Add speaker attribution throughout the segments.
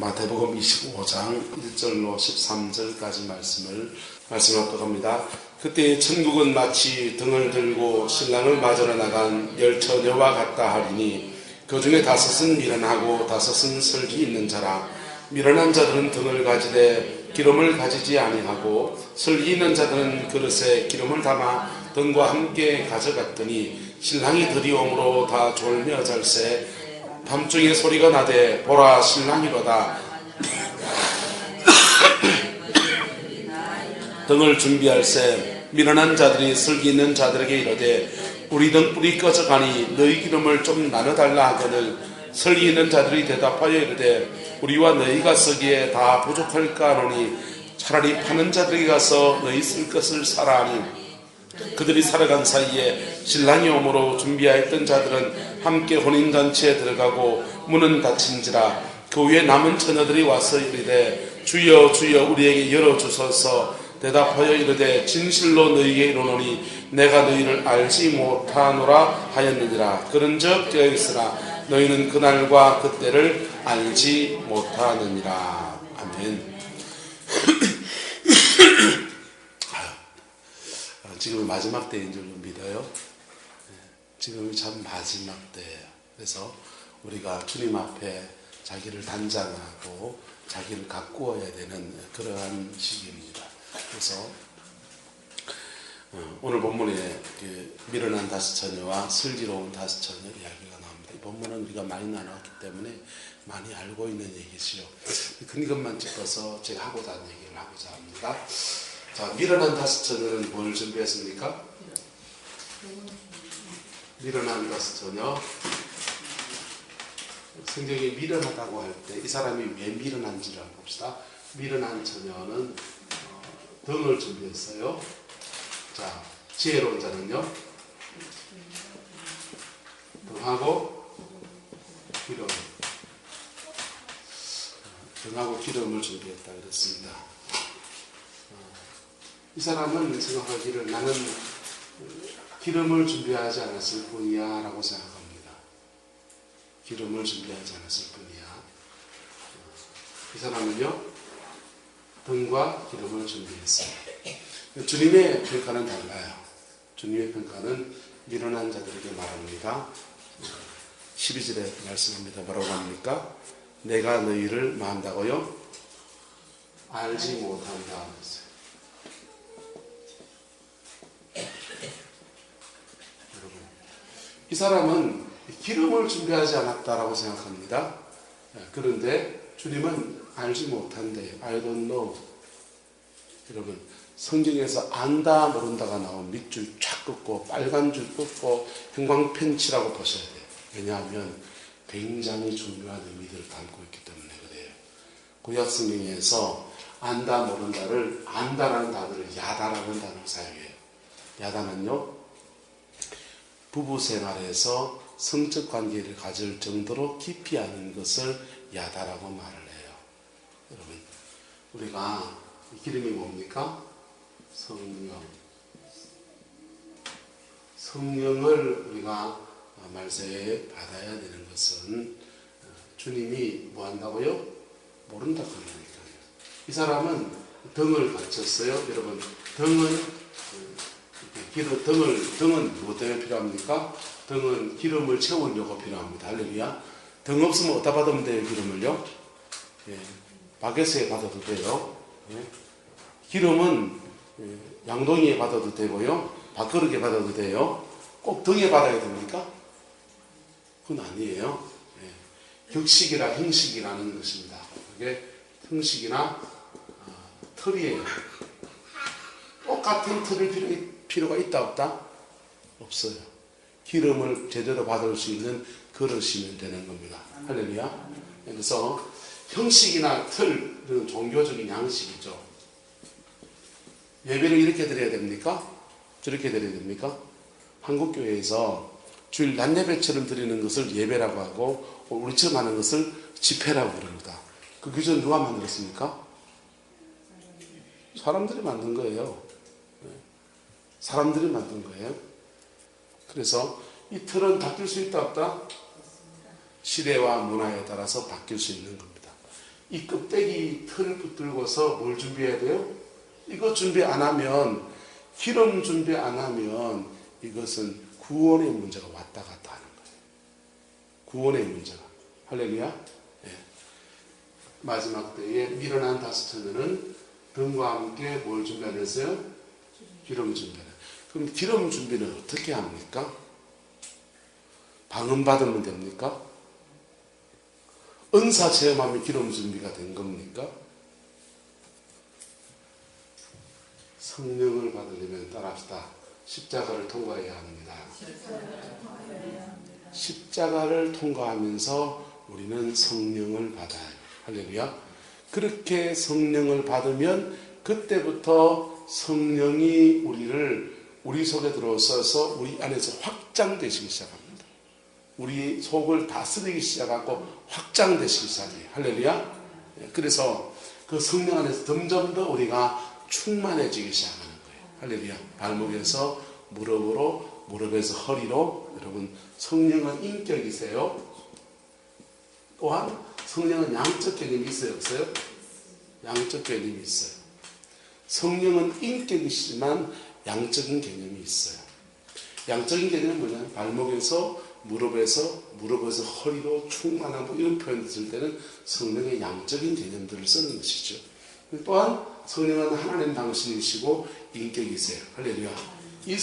Speaker 1: 마태복음 25장 1절로 13절까지 말씀을 말씀하도록 합니다. 그때 천국은 마치 등을 들고 신랑을 맞으러 나간 열 처녀와 같다 하리니 그 중에 다섯은 미련하고 다섯은 설기 있는 자라. 미련한 자들은 등을 가지되 기름을 가지지 아니하고 설기 있는 자들은 그릇에 기름을 담아 등과 함께 가져갔더니 신랑이 드리움으로 다 졸며 잘세. 밤중에 소리가 나되 보라 신랑이로다. 등을 준비할세. 미련한 자들이 설기 있는 자들에게 이르되 우리 등 불이 꺼져가니 너희 기름을 좀 나눠달라 하거늘 설기 있는 자들이 대답하여 이르되 우리와 너희가 쓰기에 다 부족할까 하노니 차라리 파는 자들에게 가서 너희 쓸 것을 사라 하니 그들이 살아간 사이에 신랑이 오므로 준비하였던 자들은 함께 혼인잔치에 들어가고 문은 닫힌지라. 그 후에 남은 처녀들이 와서 이르되 주여 주여 우리에게 열어주소서. 대답하여 이르되 진실로 너희에게 이르노니 내가 너희를 알지 못하노라 하였느니라. 그런즉 되어있으나 너희는 그날과 그때를 알지 못하느니라. 아멘. 지금은 마지막 때인 줄 믿어요. 지금이 참 마지막 때예요. 그래서 우리가 주님 앞에 자기를 단장하고 자기를 가꾸어야 되는 그러한 시기입니다. 그래서 오늘 본문에 미련한 다섯 처녀와 슬기로운 다섯 처녀 이야기가 나옵니다. 이 본문은 우리가 많이 나눴기 때문에 많이 알고 있는 얘기지요. 큰 것만 짚어서 제가 하고자 하는 얘기를 하고자 합니다. 자, 미련한 다섯 처녀는 뭘 준비했습니까? 미련한 다섯 처녀. 성경이 미련하다고 할 때 이 사람이 왜 미련한지를 봅시다. 미련한 처녀는 등을 준비했어요. 자, 지혜로운 자는요? 등하고 기름. 등하고 기름을 준비했다 그랬습니다. 이 사람은 생각하기를 나는 기름을 준비하지 않았을 뿐이야 라고 생각합니다. 기름을 준비하지 않았을 뿐이야. 이 사람은요 등과 기름을 준비했어요. 주님의 평가는 달라요. 주님의 평가는 미련한 자들에게 말합니다. 12절에 말씀합니다. 뭐라고 합니까? 내가 너희를 뭐 한다고요? 알지 못한다. 이 사람은 기름을 준비하지 않았다라고 생각합니다. 그런데 주님은 알지 못한대. I don't know. 여러분, 성경에서 안다 모른다가 나온 밑줄 쫙 긋고 빨간 줄 긋고 형광펜치라고 보셔야 돼요. 왜냐하면 굉장히 중요한 의미를 담고 있기 때문에 그래요. 구약 성경에서 안다 모른다를 안다라는 단어를 야다라는 단어를 사용해요. 야다는요 부부 생활에서 성적 관계를 가질 정도로 깊이 아는 것을 야다라고 말을 해요. 여러분, 우리가 기름이 뭡니까? 성령. 성령을 우리가 말세에 받아야 되는 것은 주님이 뭐 한다고요? 모른다고 하니까요. 이 사람은 등을 갖췄어요. 여러분, 등은 뭐 때문에 필요합니까? 등은 기름을 채우려고 필요합니다. 할렐루야. 등 없으면 어디다 받으면 돼요? 기름을요? 바게스에 받아도 돼요. 기름은 양동이에 받아도 되고요. 밥그릇에 받아도 돼요. 꼭 등에 받아야 됩니까? 그건 아니에요. 격식이라 형식이라는 것입니다. 그게 형식이나 틀이에요. 똑같은 틀을 필요가 있다 없다? 없어요. 기름을 제대로 받을 수 있는 그릇이면 되는 겁니다. 할렐루야. 그래서 형식이나 틀은 종교적인 양식이죠. 예배를 이렇게 드려야 됩니까? 저렇게 드려야 됩니까? 한국교회에서 주일 낮예배처럼 드리는 것을 예배라고 하고 우리처럼 하는 것을 집회라고 부릅니다. 그 규정 누가 만들었습니까? 사람들이 만든 거예요. 사람들이 만든 거예요. 그래서 이 틀은 바뀔 수 있다 없다? 시대와 문화에 따라서 바뀔 수 있는 겁니다. 이 껍데기 털을 붙들고서 뭘 준비해야 돼요? 이거 준비 안 하면, 기름 준비 안 하면 이것은 구원의 문제가 왔다 갔다 하는 거예요. 구원의 문제가. 할렐루야. 예. 마지막 때에 미련한 다섯 처녀는 등과 함께 뭘 준비하셨어요? 기름 준비하는. 그럼 기름 준비는 어떻게 합니까? 방언 받으면 됩니까? 은사 체험하면 기름 준비가 된 겁니까? 성령을 받으려면 따라합시다. 십자가를 통과해야 합니다. 십자가를 통과하면서 우리는 성령을 받아요. 할렐루야. 그렇게 성령을 받으면 그때부터 성령이 우리 속에 들어서서 우리 안에서 확장되시기 시작합니다. 우리 속을 다스리기 시작하고 확장되시기 시작해요. 할렐루야. 그래서 그 성령 안에서 점점 더 우리가 충만해지기 시작하는 거예요. 할렐루야. 발목에서 무릎으로, 무릎에서 허리로. 여러분, 성령은 인격이세요. 또한 성령은 양적 개념이 있어요, 없어요? 양적 개념이 있어요. 성령은 인격이시지만 양적인 개념이 있어요. 양적인 개념은 뭐냐면 발목에서 무릎에서 허리로 충만한 뭐 이런 표현을 쓸 때는 성령의 양적인 개념들을 쓰는 것이죠. 또한 성령은 하나님 당신이시고 인격이세요. 할렐루야. 이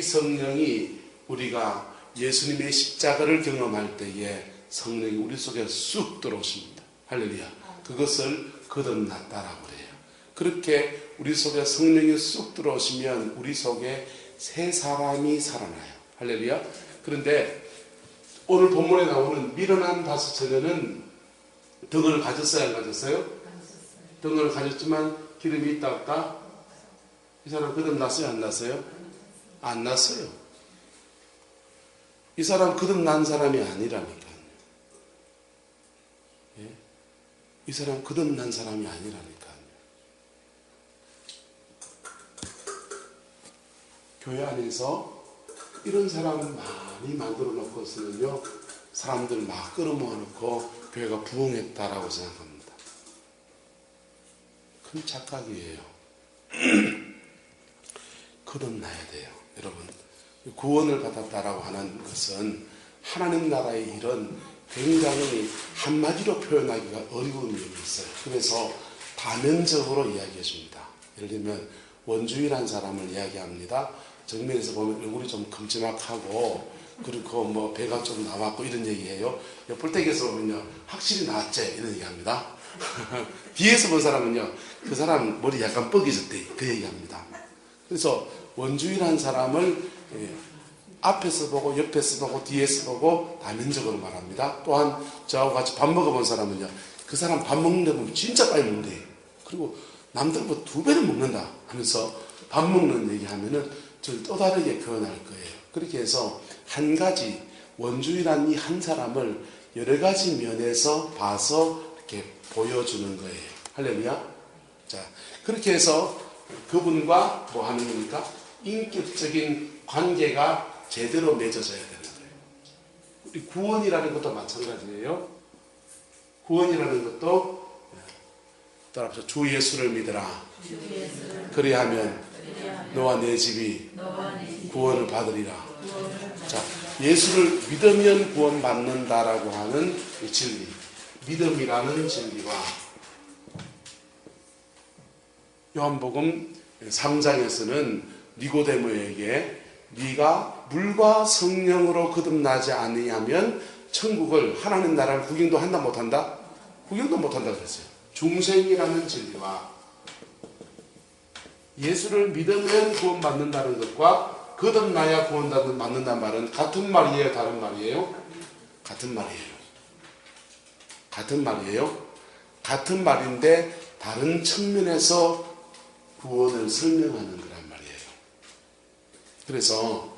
Speaker 1: 성령이 우리가 예수님의 십자가를 경험할 때에 성령이 우리 속에 쑥 들어오십니다. 할렐루야. 그것을 거듭났다라고 그래요. 그렇게 우리 속에 성령이 쑥 들어오시면 우리 속에 새 사람이 살아나요. 할렐루야. 그런데 오늘 본문에 나오는 미련한 다섯 처녀는 등을 가졌어요, 안 가졌어요? 등을 가졌지만 기름이 있다 없다? 이 사람 거듭났어요, 안 났어요? 안 났어요. 이 사람 거듭난 사람이 아니라니까요. 예? 이 사람 거듭난 사람이 아니라니까요. 교회 안에서 이런 사람을 많이 만들어 놓고서는요, 사람들 막 끌어모아 놓고 교회가 부흥했다라고 생각합니다. 큰 착각이에요. 거듭나야 돼요. 여러분, 구원을 받았다라고 하는 것은 하나님 나라의 일은 굉장히 한마디로 표현하기가 어려운 면이 있어요. 그래서 다면적으로 이야기해 줍니다. 예를 들면 원주의라는 사람을 이야기합니다. 정면에서 보면 얼굴이 좀 큼지막하고 그리고 뭐 배가 좀 나왔고 이런 얘기예요. 뿔떼기에서 보면요 확실히 나왔지 이런 얘기합니다. 뒤에서 본 사람은요 그 사람 머리 약간 뻐개졌대 그 얘기합니다. 그래서 원주의라는 사람을 앞에서 보고 옆에서 보고 뒤에서 보고 다면적으로 말합니다. 또한 저하고 같이 밥 먹어본 사람은요 그 사람 밥 먹는데 보면 진짜 빨리 먹는데 그리고 남들보다 2배는 먹는다 하면서 밥 먹는 얘기하면은 좀 또 다르게 표현할 거예요. 그렇게 해서 한 가지 원주의란 이 한 사람을 여러 가지 면에서 봐서 이렇게 보여주는 거예요. 할렐루야. 자, 그렇게 해서 그분과 뭐 하는 겁니까? 인격적인 관계가 제대로 맺어져야 되는 거예요. 우리 구원이라는 것도 마찬가지예요. 구원이라는 것도 따라서 주 예수를 믿으라. 그리하면 너와 내 집이 구원을 받으리라. 자, 예수를 믿으면 구원받는다라고 하는 이 진리, 믿음이라는 진리와 요한복음 3장에서는 니고데모에게 네가 물과 성령으로 거듭나지 아니하면 천국을 하나님 나라를 구경도 한다 못한다? 구경도 못한다 그랬어요. 중생이라는 진리와 예수를 믿으면 구원받는다는 것과 거듭나야 구원받는다는 말은 같은 말이에요? 다른 말이에요? 같은 말이에요. 같은 말이에요? 같은 말인데 다른 측면에서 구원을 설명하는 거란 말이에요. 그래서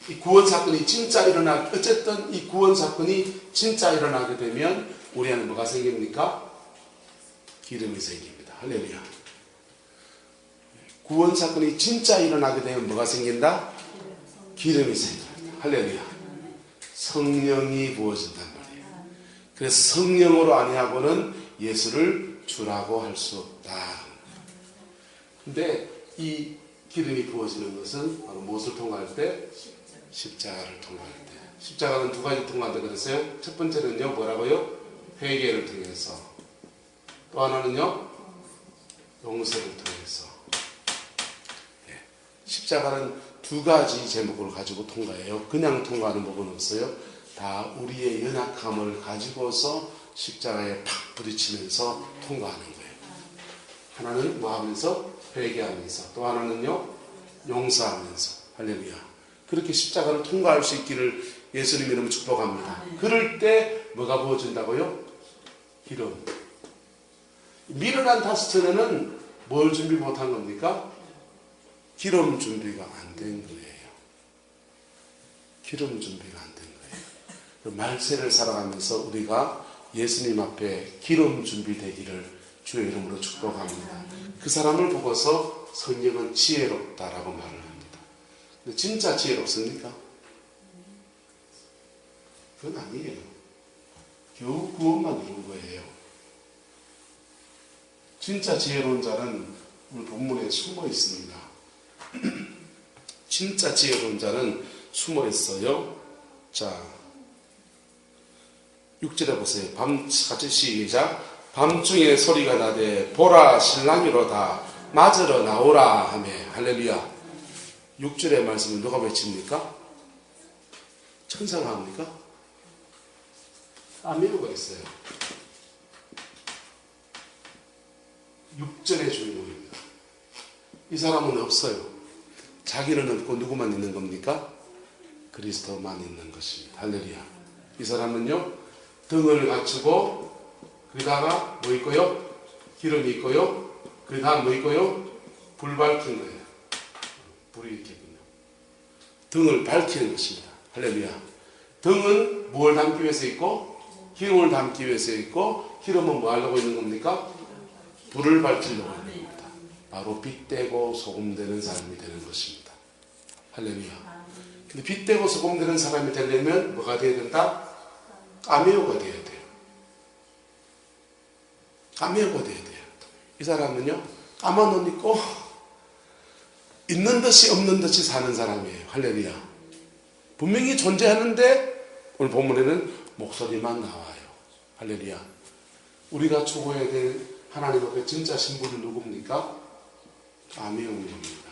Speaker 1: 이 구원 사건이 진짜 어쨌든 이 구원 사건이 진짜 일어나게 되면 우리 안에 뭐가 생깁니까? 기름이 생깁니다. 할렐루야. 구원 사건이 진짜 일어나게 되면 뭐가 생긴다? 기름이 생깁니다. 할렐루야. 성령이 부어진단 말이에요. 그래서 성령으로 아니하고는 예수를 주라고 할 수 없다. 근데 이 기름이 부어지는 것은 바로 무엇을 통과할 때? 십자가를 통과할 때. 십자가는 두 가지 통과한다 그랬어요. 첫 번째는요, 뭐라고요? 회개를 통해서. 또 하나는요, 용서를 통해서. 십자가는 두 가지 제목을 가지고 통과해요. 그냥 통과하는 법은 없어요. 다 우리의 연약함을 가지고서 십자가에 팍 부딪히면서 통과하는 거예요. 하나는 뭐 하면서? 회개하면서. 또 하나는요, 용서하면서. 할렐루야. 그렇게 십자가를 통과할 수 있기를 예수님 이름으로 축복합니다. 그럴 때 뭐가 부어진다고요? 기름. 미련한 다스처녀는 뭘 준비 못한 겁니까? 기름 준비가 안 된 거예요. 기름 준비가 안 된 거예요. 말세를 살아가면서 우리가 예수님 앞에 기름 준비되기를 주의 이름으로 축복합니다. 그 사람을 보고서 성령은 지혜롭다라고 말을 합니다. 근데 진짜 지혜롭습니까? 그건 아니에요. 겨우 구원만 이룬 거예요. 진짜 지혜로운 자는 오늘 본문에 숨어 있습니다. 진짜 지혜로운 자는 숨어 있어요. 자, 6절에 보세요. 같이 시작. 밤중에 소리가 나되 보라 신랑이로다 맞으러 나오라 하며. 할렐루야. 6절의 말씀을 누가 외칩니까? 천사가 합니까? 아미오가 있어요. 6절의 주인공입니다. 이 사람은 없어요. 자기는 없고 누구만 있는 겁니까? 그리스도만 있는 것입니다. 할렐루야. 이 사람은요, 등을 갖추고 그다가 뭐 있고요? 기름이 있고요. 그 다음 뭐 있고요? 불 밝힌 거예요. 불이 있겠군요. 등을 밝히는 것입니다. 할렐루야. 등은 뭘 담기 위해서 있고 기름을 담기 위해서 있고, 기름은 뭐 하려고 있는 겁니까? 불을 밝히려고 하는 겁니다. 바로 빛되고 소금되는 사람이 되는 것입니다. 할렐루야. 근데 빛되고 소금되는 사람이 되려면 뭐가 되어야 된다? 까메오가 되어야 돼요. 까메오가 되어야 돼요. 이 사람은요, 까만 옷 입고 있는 듯이 없는 듯이 사는 사람이에요. 할렐루야. 분명히 존재하는데 오늘 본문에는 목소리만 나와요. 할렐루야. 우리가 추구해야 될 하나님 앞에 진짜 신부는 누굽니까? 까메오입니다.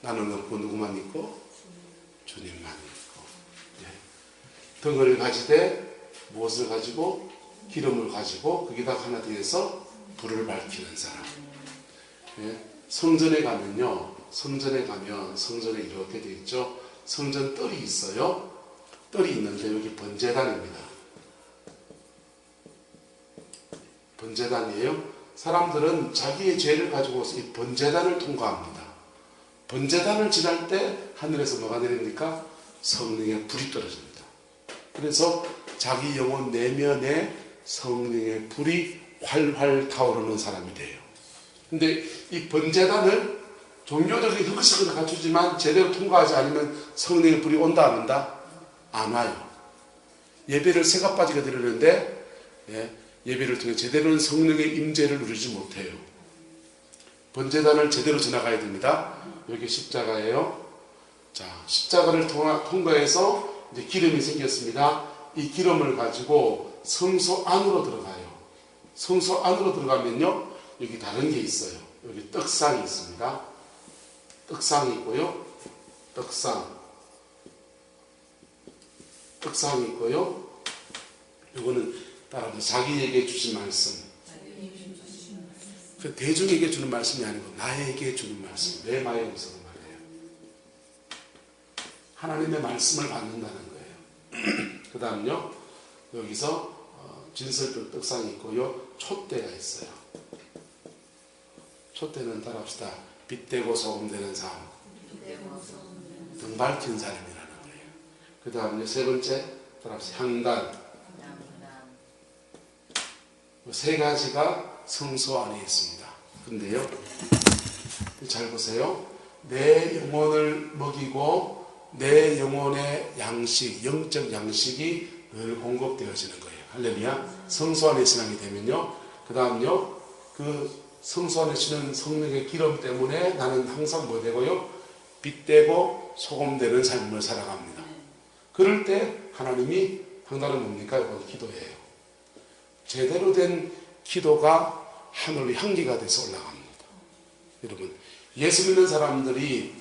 Speaker 1: 나는 없고 누구만 있고 주님만 있고. 예. 등을 가지되 무엇을 가지고? 기름을 가지고 거기다 하나 더해서 불을 밝히는 사람. 예. 성전에 가면요, 성전에 가면 성전에 이렇게 되어 있죠. 성전 뜰이 있어요. 뜰이 있는데 여기 번제단입니다. 번제단이에요. 사람들은 자기의 죄를 가지고서 이 번제단을 통과합니다. 번제단을 지날 때 하늘에서 뭐가 내립니까? 성령의 불이 떨어집니다. 그래서 자기 영혼 내면에 성령의 불이 활활 타오르는 사람이 돼요. 근데 이 번제단을 종교적인 형식을 갖추지만 제대로 통과하지 않으면 성령의 불이 온다 안 온다? 안 와요. 예배를 새가 빠지게 드리는데 예배를 통해 제대로는 성령의 임재를 누리지 못해요. 번제단을 제대로 지나가야 됩니다. 여기 십자가예요. 자, 십자가를 통과해서 이제 기름이 생겼습니다. 이 기름을 가지고 성소 안으로 들어가요. 성소 안으로 들어가면요, 여기 다른 게 있어요. 여기 떡상이 있습니다. 떡상이 있고요. 떡상이 있고요. 이거는 따라서 자기에게 주신 말씀. 그 대중에게 주는 말씀이 아니고 나에게 주는 말씀. 내 마음속으로 말해요. 하나님의 말씀을 받는다는 거예요. 그 다음요, 여기서 진설벽 떡상이 있고요. 촛대가 있어요. 촛대는 따라합시다. 빛되고 소금되는 삶. 등 밝힌 삶이라는 거예요. 그 다음에 세 번째, 따라합시다. 향단. 세 가지가 성소 안에 있습니다. 근데요, 잘 보세요. 내 영혼을 먹이고 내 영혼의 양식, 영적 양식이 늘 공급되어지는 거예요. 할렐루야. 성소 안에 신앙이 되면요. 그 다음요. 그 성소 안에 주는 성령의 기름 때문에 나는 항상 뭐 되고요? 빛되고 소금되는 삶을 살아갑니다. 그럴 때 하나님이 한다는 뭡니까? 이건 기도예요. 제대로 된 기도가 하늘 향기가 돼서 올라갑니다. 여러분, 예수 믿는 사람들이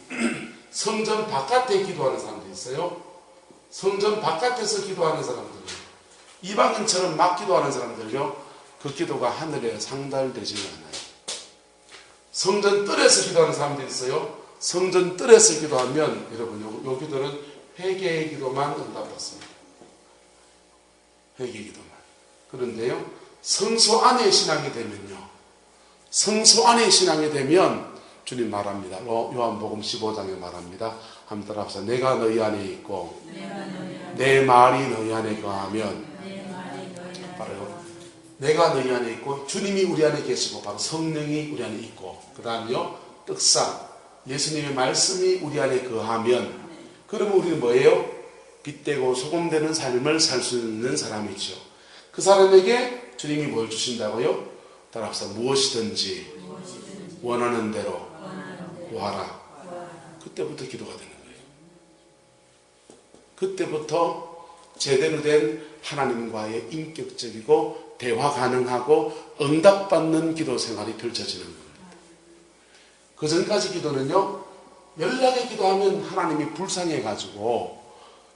Speaker 1: 성전 바깥에 기도하는 사람들이 있어요. 성전 바깥에서 기도하는 사람들이, 이방인처럼 막 기도하는 사람들요, 그 기도가 하늘에 상달되지는 않아요. 성전 뜰에서 기도하는 사람들이 있어요. 성전 뜰에서 기도하면 여러분, 요 기도는 회개의 기도만 응답받습니다. 회개의 기도만. 그런데요, 성소 안에 신앙이 되면요, 성소 안에 신앙이 되면 주님 말합니다. 요한복음 15장에 말합니다. 한번 따라합시다. 내가 너희 안에 있고 내 말이 너희 안에 거하면, 바로 내가 너희 안에 있고 주님이 우리 안에 계시고 바로 성령이 우리 안에 있고, 그 다음요 떡상 예수님의 말씀이 우리 안에 거하면, 그러면 우리는 뭐예요? 빛되고 소금되는 삶을 살 수 있는 사람이죠. 그 사람에게 주님이 뭘 주신다고요? 따라합시다. 무엇이든지 원하는 대로 구하라. 그때부터 기도가 되는 거예요. 그때부터 제대로 된 하나님과의 인격적이고 대화 가능하고 응답받는 기도 생활이 펼쳐지는 겁니다. 그 전까지 기도는요, 연락에 기도하면 하나님이 불쌍해가지고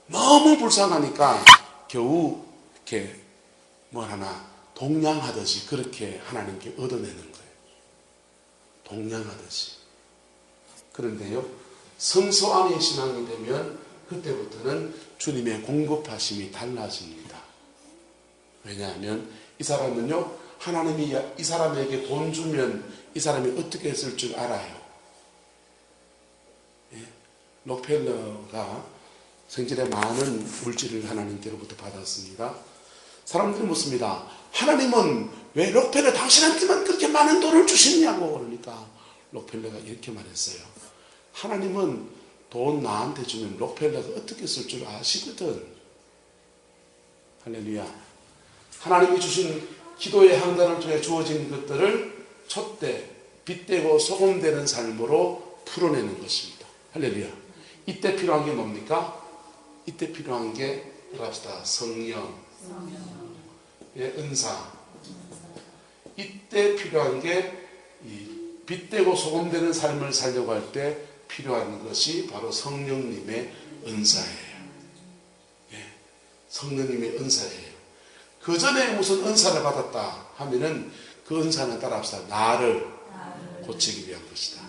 Speaker 1: 너무 불쌍하니까 겨우 이렇게 뭘 하나 동냥하듯이 그렇게 하나님께 얻어내는 거예요. 동냥하듯이. 그런데요, 성소 안에 신앙이 되면 그때부터는 주님의 공급하심이 달라집니다. 왜냐하면 이 사람은요, 하나님이 이 사람에게 돈 주면 이 사람이 어떻게 쓸 줄 알아요. 예? 록펠러가 생전에 많은 물질을 하나님께로부터 받았습니다. 사람들이 묻습니다. 하나님은 왜 록펠러 당신한테만 그렇게 많은 돈을 주시냐고. 그러니까 록펠러가 이렇게 말했어요. 하나님은 돈 나한테 주면 록펠러가 어떻게 쓸 줄 아시거든. 할렐루야. 하나님이 주신 기도의 항단을 통해 주어진 것들을 촛대, 빛되고 소금되는 삶으로 풀어내는 것입니다. 할렐루야. 이때 필요한 게 뭡니까? 이때 필요한 게 합시다. 성령, 은사. 이때 필요한 게 이 빛되고 소금되는 삶을 살려고 할 때 필요한 것이 바로 성령님의 은사예요. 예, 성령님의 은사예요. 그 전에 무슨 은사를 받았다 하면은 그 은사는 따라합시다. 나를 고치기 위한 것이다.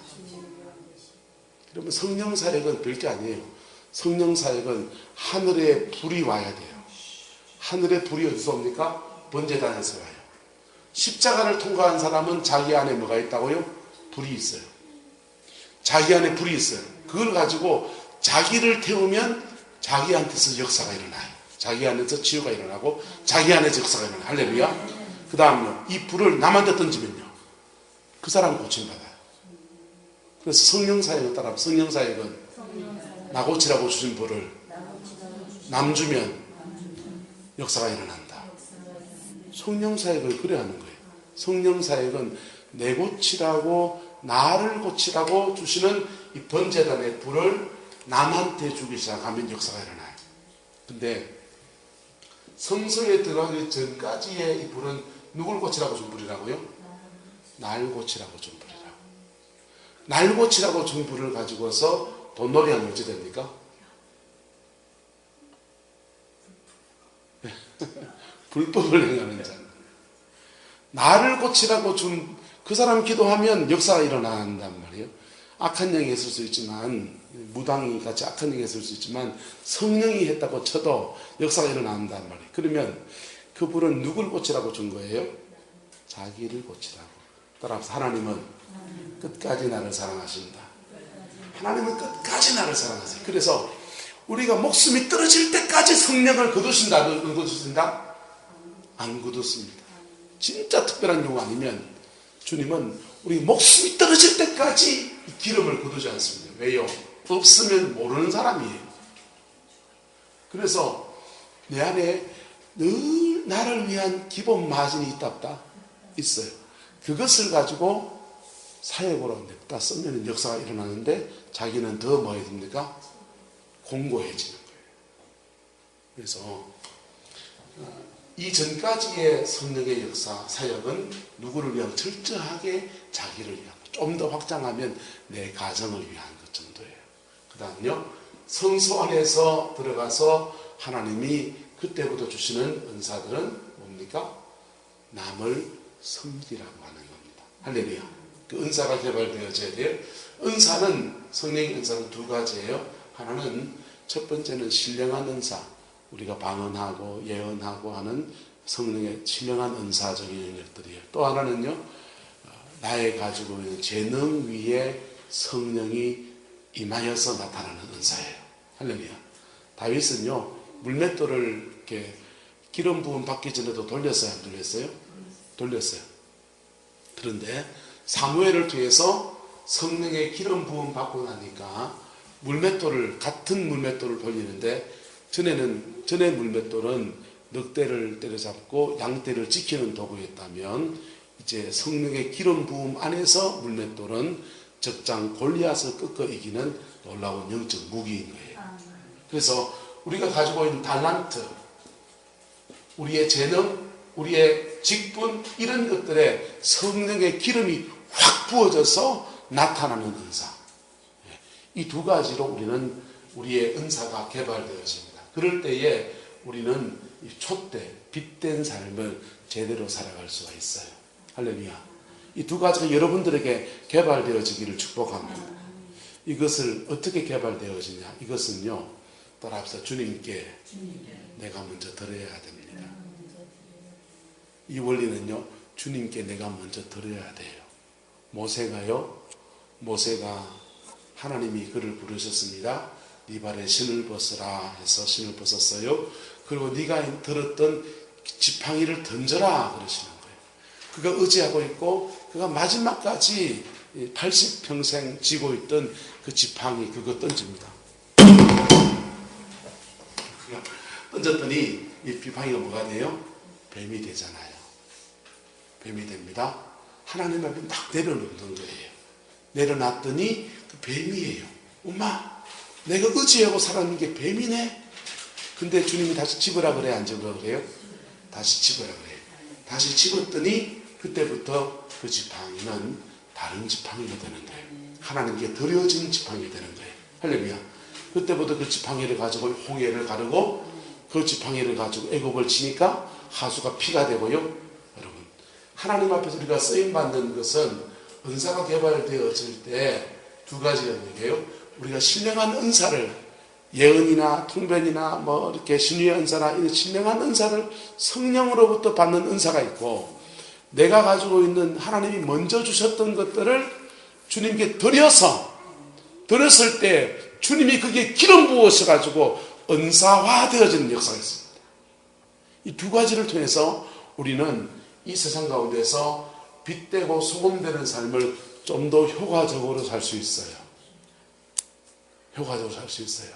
Speaker 1: 그러면 성령 사역은 별게 아니에요. 성령 사역은 하늘의 불이 와야 돼요. 하늘의 불이 어디서 옵니까? 번제단에서 와요. 십자가를 통과한 사람은 자기 안에 뭐가 있다고요? 불이 있어요. 자기 안에 불이 있어요. 그걸 가지고 자기를 태우면 자기한테서 역사가 일어나요. 자기 안에서 치유가 일어나고 자기 안에서 역사가 일어나요. 할렐루야. 그 다음요, 이 불을 남한테 던지면요, 그 사람은 고침받아요. 그래서 성령사역을 따라, 성령사역은 나 고치라고 주신 불을 남 주면 역사가 일어난다. 성령사역을 그래 하는 거예요. 성령사역은 내 고치라고, 나를 고치라고 주시는 이 번제단의 불을 남한테 주기 시작하면 역사가 일어나요. 근데 성소에 들어가기 전까지의 이 불은 누굴 고치라고 준 불이라고요? 날 고치라고 준 불이라고. 날 고치라고 준 불을 가지고서 돈놀이 하면 어찌 됩니까? 불법을 행하는 자. 나를 고치라고 준 그 사람 기도하면 역사가 일어난단 말이에요. 악한 영이 있을 수 있지만, 무당이 같이 악한 영이 있을 수 있지만 성령이 했다고 쳐도 역사가 일어난단 말이에요. 그러면 그 불은 누굴 고치라고 준 거예요? 자기를 고치라고. 따라서 하나님은 끝까지 나를 사랑하신다. 하나님은 끝까지 나를 사랑하세요. 그래서 우리가 목숨이 떨어질 때까지 성령을 거두신다. 안 거두신다? 안 거두습니다. 진짜 특별한 경우 아니면 주님은 우리 목숨이 떨어질 때까지 기름을 거두지 않습니다. 왜요? 없으면 모르는 사람이에요. 그래서 내 안에 늘 나를 위한 기본 마진이 있다 없다? 있어요. 그것을 가지고 사역으로 냅다 쓰면 역사가 일어나는데 자기는 더 뭐 해야 됩니까? 공고해지는 거예요. 그래서 이전까지의 성령의 역사, 사역은 누구를 위한 철저하게 자기를 위한, 좀 더 확장하면 내 가정을 위한 것 정도예요. 그 다음요, 성소 안에서 들어가서 하나님이 그때부터 주시는 은사들은 뭡니까? 남을 섬기라고 하는 겁니다. 할렐루야. 그 은사가 개발되어져야 돼요. 은사는, 성령의 은사는 두 가지예요. 하나는, 첫 번째는 신령한 은사, 우리가 방언하고 예언하고 하는 성령의 신령한 은사적인 영역들이에요. 또 하나는요, 나의 가지고 있는 재능 위에 성령이 임하여서 나타나는 은사예요. 할렐루야. 다윗은요, 물맷돌을 이렇게 기름 부음 받기 전에도 돌렸어요, 안 돌렸어요? 돌렸어요. 그런데 사무엘을 통해서 성령의 기름 부음 받고 나니까 물맷돌을, 같은 물맷돌을 돌리는데, 전에 물맷돌은 늑대를 때려잡고 양떼를 지키는 도구였다면, 이제 성령의 기름 부음 안에서 물맷돌은 적장 골리앗을 꺾어 이기는 놀라운 영적 무기인 거예요. 그래서 우리가 가지고 있는 달란트, 우리의 재능, 우리의 직분, 이런 것들에 성령의 기름이 확 부어져서 나타나는 은사, 이 두 가지로 우리는 우리의 은사가 개발되어집니다. 그럴 때에 우리는 촛대, 빛된 삶을 제대로 살아갈 수가 있어요. 할렐루야. 이 두 가지가 여러분들에게 개발되어지기를 축복합니다. 이것을 어떻게 개발되어지냐? 이것은요, 따라합시다. 주님께 내가 먼저 드려야 됩니다. 이 원리는요, 주님께 내가 먼저 드려야 돼요. 모세가 하나님이 그를 부르셨습니다. 네 발에 신을 벗으라 해서 신을 벗었어요. 그리고 네가 들었던 지팡이를 던져라 그러시는 거예요. 그가 의지하고 있고 그가 마지막까지 80평생 쥐고 있던 그 지팡이, 그거 던집니다. 던졌더니 이 지팡이가 뭐가 돼요? 뱀이 되잖아요. 뱀이 됩니다. 하나님 앞에 딱 내려놓는 거예요. 내려놨더니 그 뱀이에요. 엄마, 내가 의지하고 살았는 게 뱀이네. 근데 주님이 다시 집으라 그래, 안 집으라 그래요? 다시 집으라 그래요. 다시 집었더니 그때부터 그 지팡이는 다른 지팡이가 되는 거예요. 하나님께 드려진 지팡이가 되는 거예요. 할렐루야. 그때부터 그 지팡이를 가지고 홍해를 가르고 그 지팡이를 가지고 애굽을 치니까 하수가 피가 되고요. 여러분, 하나님 앞에서 우리가 쓰임받는 것은 은사가 개발되어질 때 두 가지가 있는데요. 우리가 신령한 은사를, 예언이나 통변이나 뭐 이렇게 신유의 은사나 이런 신령한 은사를 성령으로부터 받는 은사가 있고, 내가 가지고 있는 하나님이 먼저 주셨던 것들을 주님께 드렸을 때 주님이 그게 기름 부으셔가지고 은사화 되어지는 역사가 있습니다. 이 두 가지를 통해서 우리는 이 세상 가운데서 빛되고 소금되는 삶을 좀 더 효과적으로 살 수 있어요. 효과적으로 살 수 있어요.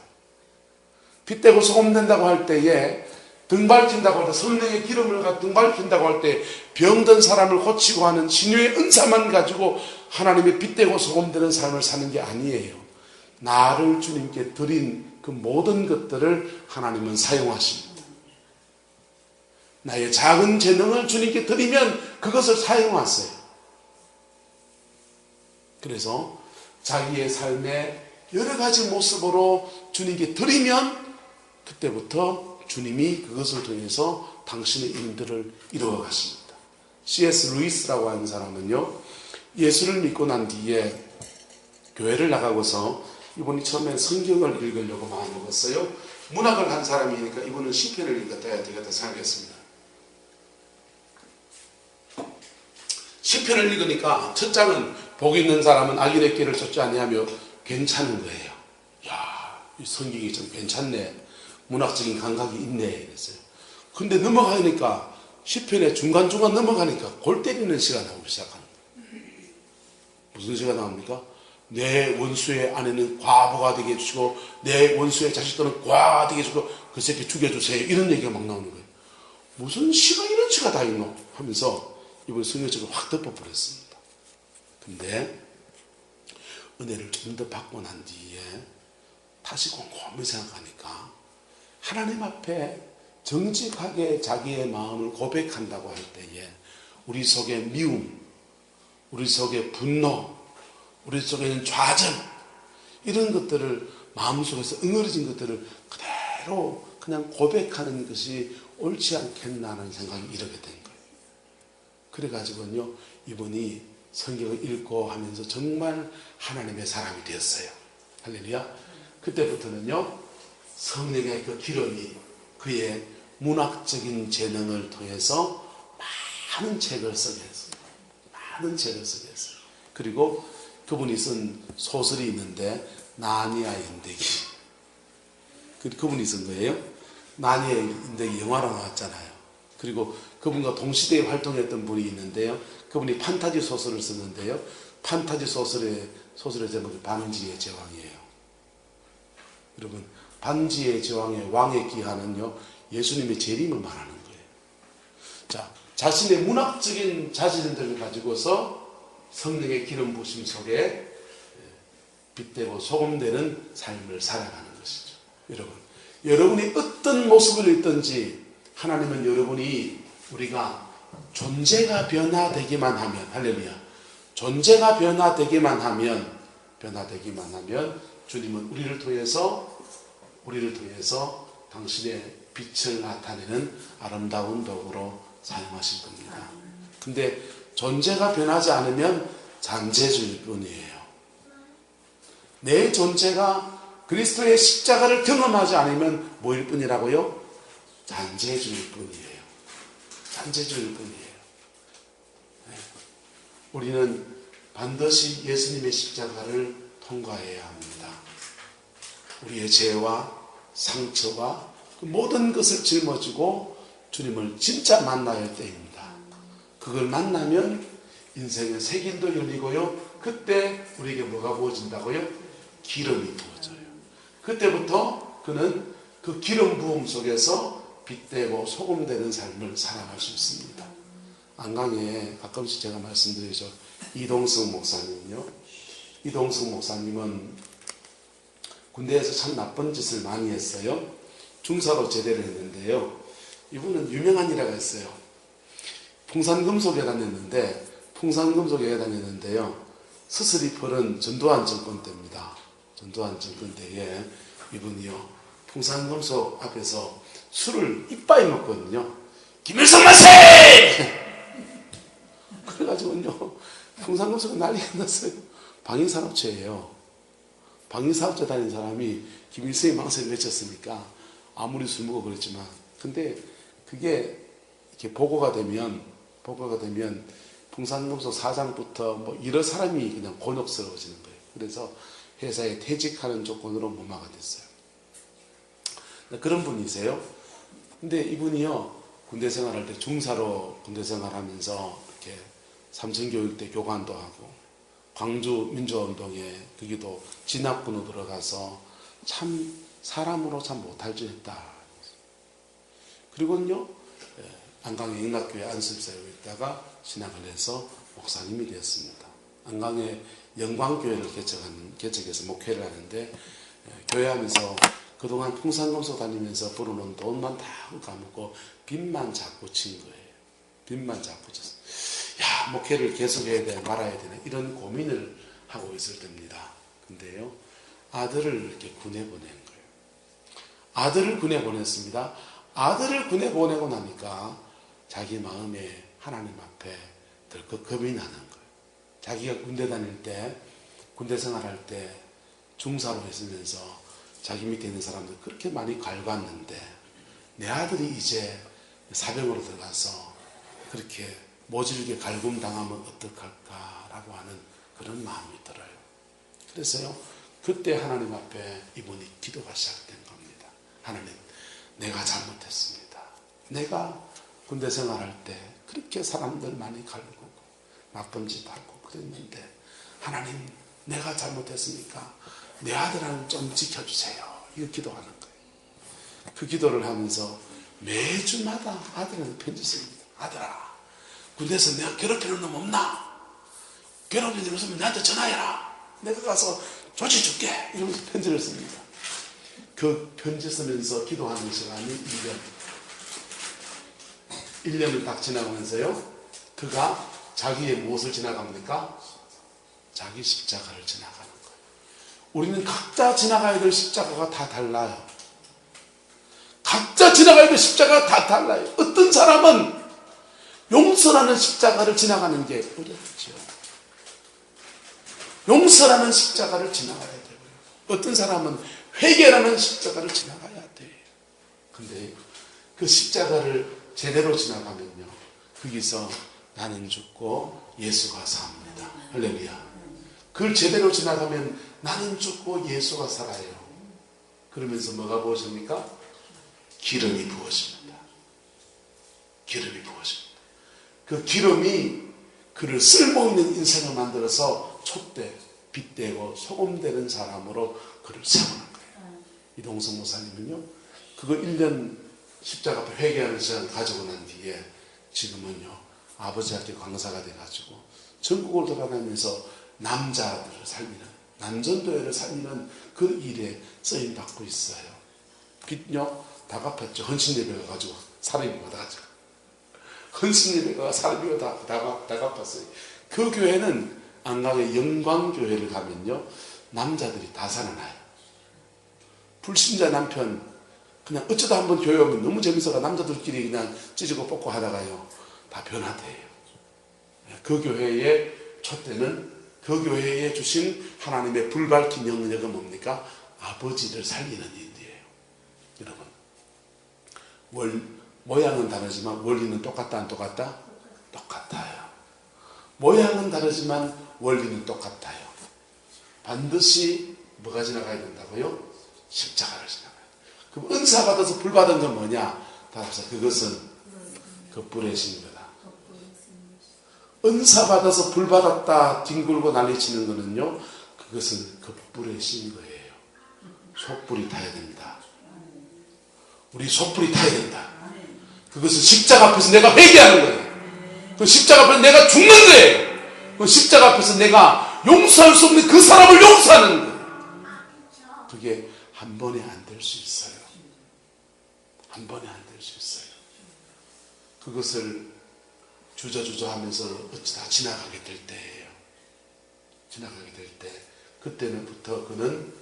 Speaker 1: 빛되고 소금된다고 할 때에, 등 밟힌다고 할 때, 성령의 기름을 가지고 등 밟힌다고 할 때 병든 사람을 고치고 하는 신유의 은사만 가지고 하나님의 빛되고 소금되는 삶을 사는 게 아니에요. 나를 주님께 드린 그 모든 것들을 하나님은 사용하십니다. 나의 작은 재능을 주님께 드리면 그것을 사용하세요. 그래서 자기의 삶의 여러 가지 모습으로 주님께 드리면 그때부터 주님이 그것을 통해서 당신의 일들을 이루어 가십니다. C.S. 루이스라고 하는 사람은요, 예수를 믿고 난 뒤에 교회를 나가고서 이분이 처음에 성경을 읽으려고 마음먹었어요. 문학을 한 사람이니까 이분은 시편을 읽었다 되겠다 생각했습니다. 시편을 읽으니까 첫 장은 복 있는 사람은 악인의 길을 쫓지 아니하며 괜찮은 거예요. 야, 이 성경이 좀 괜찮네. 문학적인 감각이 있네. 이랬어요. 근데 넘어가니까 시편의 중간중간 넘어가니까 골 때리는 시가 나오기 시작합니다. 무슨 시가 나옵니까? 내 원수의 아내는 과부가 되게 해주시고 내 원수의 자식들은 과가 되게 해주고 그 새끼 죽여주세요. 이런 얘기가 막 나오는 거예요. 무슨 시가 이런 시가 다 있노? 하면서 이번 성경책을 확 덮어버렸습니다. 근데 은혜를 좀 더 받고 난 뒤에 다시 곰곰이 생각하니까 하나님 앞에 정직하게 자기의 마음을 고백한다고 할 때에 우리 속에 미움, 우리 속에 분노, 우리 속에는 좌절, 이런 것들을 마음속에서 응어려진 것들을 그대로 그냥 고백하는 것이 옳지 않겠나는 생각이 이렇게 된 거예요. 그래가지고요, 이분이 성경을 읽고 하면서 정말 하나님의 사람이 되었어요. 할렐루야. 그때부터는요, 성령의 그 기름이 그의 문학적인 재능을 통해서 많은 책을 쓰게 했어요. 많은 책을 쓰게 했어요. 그리고 그분이 쓴 소설이 있는데 나니아 인대기. 그분이 쓴 거예요. 나니아 인대기 영화로 나왔잖아요. 그리고 그분과 동시대에 활동했던 분이 있는데요. 그분이 판타지 소설을 썼는데요. 판타지 소설의 제목이 반지의 제왕이에요. 여러분, 반지의 제왕의 왕의 기하는요, 예수님의 재림을 말하는 거예요. 자, 자신의 문학적인 자질들을 가지고서 성령의 기름 부심 속에 빛되고 소금되는 삶을 살아가는 것이죠. 여러분이 어떤 모습을 있든지 하나님은 우리가 존재가 변화되기만 하면, 할렐루야, 존재가 변화되기만 하면 주님은 우리를 통해서 당신의 빛을 나타내는 아름다운 도구로 사용하실 겁니다. 근데 존재가 변하지 않으면 잔재주일 뿐이에요. 내 존재가 그리스도의 십자가를 경험하지 않으면 뭐일 뿐이라고요? 잔재주일 뿐이에요. 잔재주일 뿐이에요. 우리는 반드시 예수님의 십자가를 통과해야 합니다. 우리의 죄와 상처와 그 모든 것을 짊어지고 주님을 진짜 만나야 할 때입니다. 그걸 만나면 인생의 새 길도 열리고요. 그때 우리에게 뭐가 부어진다고요? 기름이 부어져요. 그때부터 그는 그 기름 부음 속에서 빛되고 소금되는 삶을 살아갈 수 있습니다. 안강에 가끔씩 제가 말씀드리죠. 이동승 목사님은요. 이동승 목사님은 군대에서 참 나쁜 짓을 많이 했어요. 중사로 제대를 했는데요. 이분은 유명한 일화가 있어요. 풍산금속에 다녔는데요. 스스리펄은 전두환 정권 때입니다. 전두환 정권 때에 이분이요, 풍산금속 앞에서 술을 이빠이 먹거든요. 김일성 만세! 그래가지고요, 풍산금속은 난리가 났어요. 방위산업체예요. 방위사업체 다닌 사람이 김일성의 망세를 외쳤으니까 아무리 술 먹어 그랬지만, 근데 그게 이렇게 보고가 되면 풍산금속 사장부터 뭐 여러 사람이 그냥 곤욕스러워지는 거예요. 그래서 회사에 퇴직하는 조건으로 무마가 됐어요. 그런 분이세요. 근데 이분이요, 군대 생활할 때 중사로 군대 생활하면서 이렇게 삼천교육대 교관도 하고 광주 민주화운동에 거기도 진압군으로 들어가서 참 사람으로 참 못할 줄 했다. 그리고는요, 안강의 영락교회 안습사에 있다가 신학을 해서 목사님이 되었습니다. 안강의 영광교회를 개척해서 목회를 하는데, 교회하면서 그동안 풍산금속 다니면서 벌어놓은 돈만 다 까먹고 빚만 자꾸 친 거예요. 빚만 자꾸 쳤어요. 야, 목회를 계속해야 되나 말아야 되나 이런 고민을 하고 있을 때입니다. 근데요, 아들을 이렇게 군에 보낸 거예요. 아들을 군에 보냈습니다. 아들을 군에 보내고 나니까 자기 마음에 하나님 앞에 덜컥 겁이 나는 거예요. 자기가 군대 다닐 때, 군대 생활할 때 중사로 있으면서 자기 밑에 있는 사람들 그렇게 많이 갈갔는데 내 아들이 이제 사병으로 들어가서 그렇게 모질게 갈굼당하면 어떡할까라고 하는 그런 마음이 들어요. 그래서요, 그때 하나님 앞에 이분이 기도가 시작된 겁니다. 하나님, 내가 잘못했습니다. 내가 군대 생활할 때 그렇게 사람들 많이 갈구고 나쁜 짓 하고 그랬는데 하나님, 내가 잘못했으니까 내 아들 하나 좀 지켜주세요. 이거 기도하는 거예요. 그 기도를 하면서 매주마다 아들한테 편지 씁니다. 아들아, 군대에서 내가 괴롭히는 놈 없나? 괴롭히는 놈 없으면 나한테 전화해라. 내가 가서 조치줄게. 이러면서 편지를 씁니다. 그 편지 쓰면서 기도하는 시간이 1년을 딱 지나가면서요, 그가 자기의 무엇을 지나갑니까? 자기 십자가를 지나가는 거예요. 우리는 각자 지나가야 될 십자가가 다 달라요. 각자 지나가야 될 십자가가 다 달라요. 어떤 사람은 용서라는 십자가를 지나가는 게 어렵죠. 용서라는 십자가를 지나가야 되고요. 어떤 사람은 회개라는 십자가를 지나가야 돼요. 근데 그 십자가를 제대로 지나가면요, 거기서 나는 죽고 예수가 삽니다. 할렐루야. 그걸 제대로 지나가면 나는 죽고 예수가 살아요. 그러면서 뭐가 부어집니까? 기름이 부어집니다. 기름이 부어집니다. 그 기름이 그를 쓸모있는 인생을 만들어서 촛대, 빛되고 소금되는 사람으로 그를 세우는 거예요. 이동성 목사님은요, 그거 1년 십자가 앞에 회개하는 시간을 가지고 난 뒤에 지금은요, 아버지 학교 강사가 돼가지고 전국을 돌아다니면서 남자들을 살리는, 남전도회를 살리는 그 일에 쓰임받고 있어요. 빚요 다 갚았죠. 헌신예배 가가지고 사람이 받아가지고 헌신예배가 사람이 다 갚았어요. 그 교회는 안강의 영광교회를 가면요, 남자들이 다 살아나요. 불신자 남편 그냥 어쩌다 한번 교회 오면 너무 재밌어가 남자들끼리 그냥 찢고 뽑고 하다가요, 다 변화돼요. 그 교회의 촛대는 그 교회에 주신 하나님의 불밝힌 영역은 뭡니까? 아버지를 살리는 일이에요. 여러분, 모양은 다르지만 원리는 똑같다 안 똑같다? 똑같아요. 모양은 다르지만 원리는 똑같아요. 반드시 뭐가 지나가야 된다고요? 십자가를 지나가요. 그럼 은사 받아서 불 받은 건 뭐냐? 답사, 그것은 그 불의 신 거다. 은사 받아서 불 받았다 뒹굴고 난리치는 거는요, 그것은 그 불의 신 거예요. 속불이 타야 됩니다. 우리 속불이 타야 된다. 그것은 십자가 앞에서 내가 회개하는 거예요. 그 십자가 앞에서 내가 죽는 거예요. 그 십자가 앞에서 내가 용서할 수 없는 그 사람을 용서하는 거예요. 그게 한 번에 안 될 수 있어요. 한 번에 안 될 수 있어요. 그것을 주저주저 하면서 어쩌다 지나가게 될 때예요. 지나가게 될 때, 그때부터 그는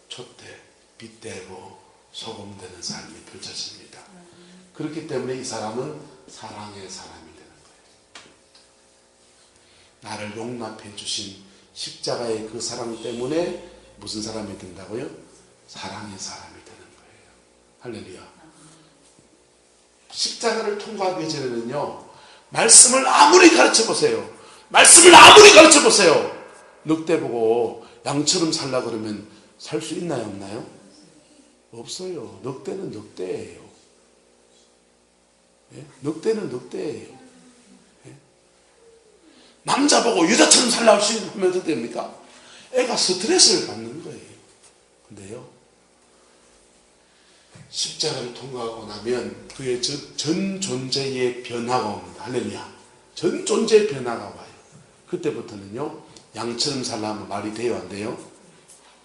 Speaker 1: 촛대, 빛되고 소금되는 삶이 펼쳐집니다. 그렇기 때문에 이 사람은 사랑의 사람이 되는 거예요. 나를 용납해 주신 십자가의 그 사랑 때문에 무슨 사람이 된다고요? 사랑의 사람이 되는 거예요. 할렐루야. 십자가를 통과하기 전에는요, 말씀을 아무리 가르쳐 보세요. 말씀을 아무리 가르쳐 보세요. 늑대 보고 양처럼 살라 그러면 살 수 있나요, 없나요? 없어요. 늑대는 늑대예요. 예? 늑대는 늑대예요. 예? 남자 보고 여자처럼 살라 하면 어떻게 됩니까? 애가 스트레스를 받는 거예요. 근데요, 십자가를 통과하고 나면 그의 전 존재의 변화가 옵니다. 할렐루야. 전 존재의 변화가 와요. 그때부터는요, 양처럼 살라면 말이 돼요, 안 돼요?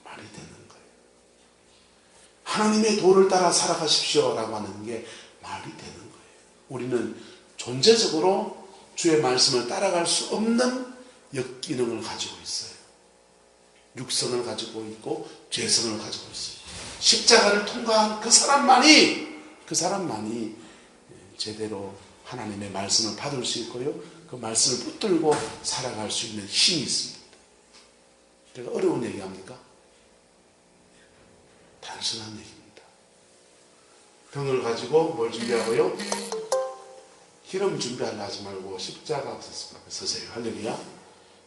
Speaker 1: 말이 되는 거예요. 하나님의 도를 따라 살아가십시오 라고 하는 게 말이 되는 거예요. 우리는 존재적으로 주의 말씀을 따라갈 수 없는 역기능을 가지고 있어요. 육성을 가지고 있고 죄성을 가지고 있어요. 십자가를 통과한 그 사람만이 제대로 하나님의 말씀을 받을 수 있고요, 그 말씀을 붙들고 살아갈 수 있는 힘이 있습니다. 제가 어려운 얘기합니까? 단순한 얘기입니다. 병을 가지고 뭘 준비하고요? 기름 준비하려 하지 말고 십자가 앞에 서세요. 할렐루야.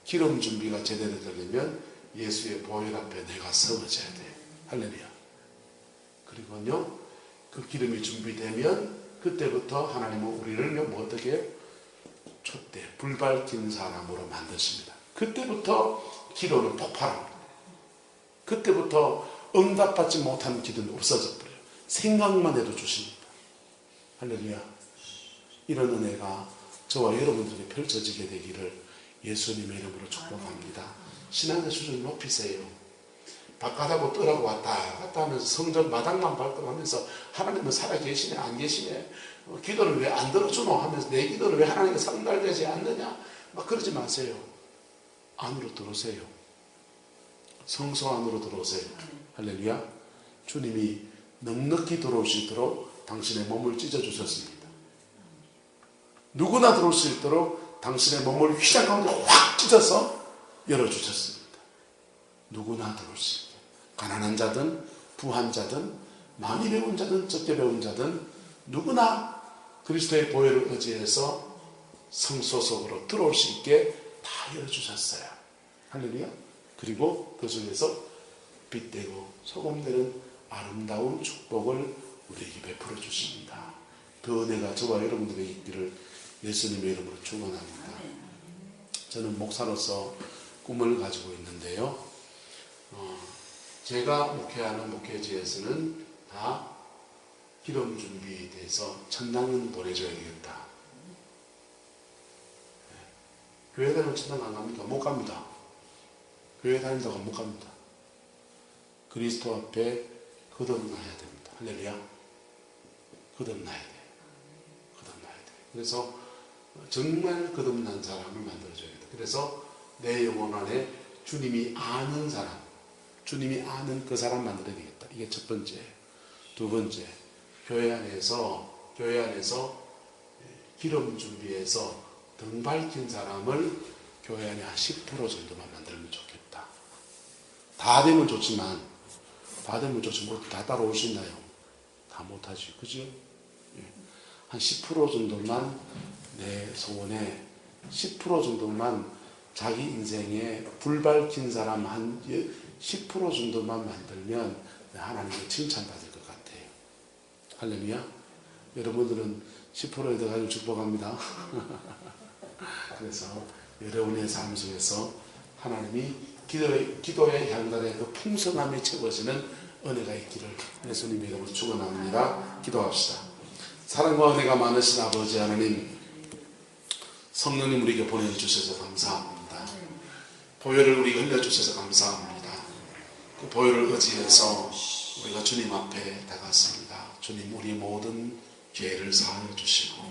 Speaker 1: 기름 준비가 제대로 되려면 예수의 보혈 앞에 내가 서어져야 돼요. 할렐루야. 그리고요, 그 기름이 준비되면 그때부터 하나님은 우리를 뭐 어떻게 해요? 촛대, 불 밝힌 사람으로 만드십니다. 그때부터 기도는 폭발합니다. 그때부터 응답받지 못하는 기도는 없어져 버려요. 생각만 해도 주십니다. 할렐루야. 이런 은혜가 저와 여러분들에게 펼쳐지게 되기를 예수님의 이름으로 축복합니다. 신앙의 수준을 높이세요. 바깥하고 뜰하고 왔다 갔다 하면서 성전 마당만 발동하면서 하나님은 살아계시네 안 계시네, 기도를 왜 안 들어주노 하면서 내 기도를 왜 하나님께 상달되지 않느냐 막 그러지 마세요. 안으로 들어오세요. 성소 안으로 들어오세요. 할렐루야. 주님이 넉넉히 들어올 수 있도록 당신의 몸을 찢어주셨습니다. 누구나 들어올 수 있도록 당신의 몸을 휘장 가운데 확 찢어서 열어주셨습니다. 누구나 들어올 수 있게. 가난한 자든 부한 자든 많이 배운 자든 적게 배운 자든 누구나 그리스도의 보혈을 의지해서 성소 속으로 들어올 수 있게 다 열어주셨어요. 할렐루야. 그리고 그 속에서 빛되고 소금되는 아름다운 축복을 우리에게 베풀어 주십니다. 그 은혜가 저와 여러분들에게 있기를 예수님의 이름으로 축원합니다. 저는 목사로서 꿈을 가지고 있는데요. 제가 목회하는 목회지에서는 다 기름 준비돼서 천당은 보내줘야 되겠다. 교회 다니면 천당 안 갑니까? 못 갑니다. 교회 다닌다고 못 갑니다. 그리스도 앞에 거듭나야 됩니다. 할렐루야. 거듭나야 돼요. 거듭나야 돼요. 그래서 정말 거듭난 사람을 만들어줘야 돼요. 그래서 내 영혼 안에 주님이 아는 사람, 주님이 아는 그 사람 만들어야 되겠다. 이게 첫 번째. 두 번째, 교회 안에서 기름 준비해서 등 밝힌 사람을 교회 안에 한 10% 정도만 만들면 좋겠다. 다 되면 좋지만 다 따라올 수 있나요? 다 못하지. 그죠? 한 10% 정도만 내 소원에 10% 정도만 자기 인생에 불 밝힌 사람 한 10% 정도만 만들면 하나님께 칭찬받을 것 같아요. 할렐루야. 여러분들은 10%에 들어가지고 축복합니다. 그래서 여러분의 삶 속에서 하나님이 기도의 향단의 그 풍성함이 채워지는 은혜가 있기를 예수님의 이름으로 축원합니다. 기도합시다. 사랑과 은혜가 많으신 아버지 하나님, 성령님 우리에게 보내주셔서 감사합니다. 보혈을 우리에게 흘려주셔서 감사합니다. 그 보혈을 의지해서 우리가 주님 앞에 다갔습니다. 주님, 우리 모든 죄를 사하여 주시고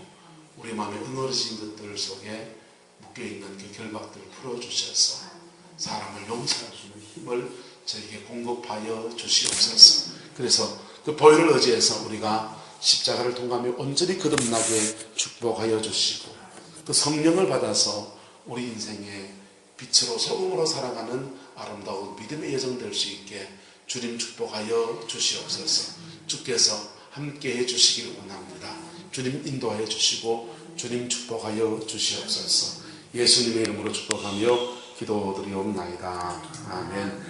Speaker 1: 우리 마음에 응어리진 것들 속에 묶여있는 그 결박들을 풀어주셔서 사람을 용서할 수 있는 힘을 저에게 공급하여 주시옵소서. 그래서 그 보혈을 의지해서 우리가 십자가를 통과하며 온전히 거듭나게 축복하여 주시고 그 성령을 받아서 우리 인생의 빛으로 소금으로 살아가는 아름다운 믿음의 여정 될 수 있게 주님 축복하여 주시옵소서. 주께서 함께 해주시기를 원합니다. 주님 인도하여 주시고 주님 축복하여 주시옵소서. 예수님의 이름으로 축복하며 기도드리옵나이다. 아멘.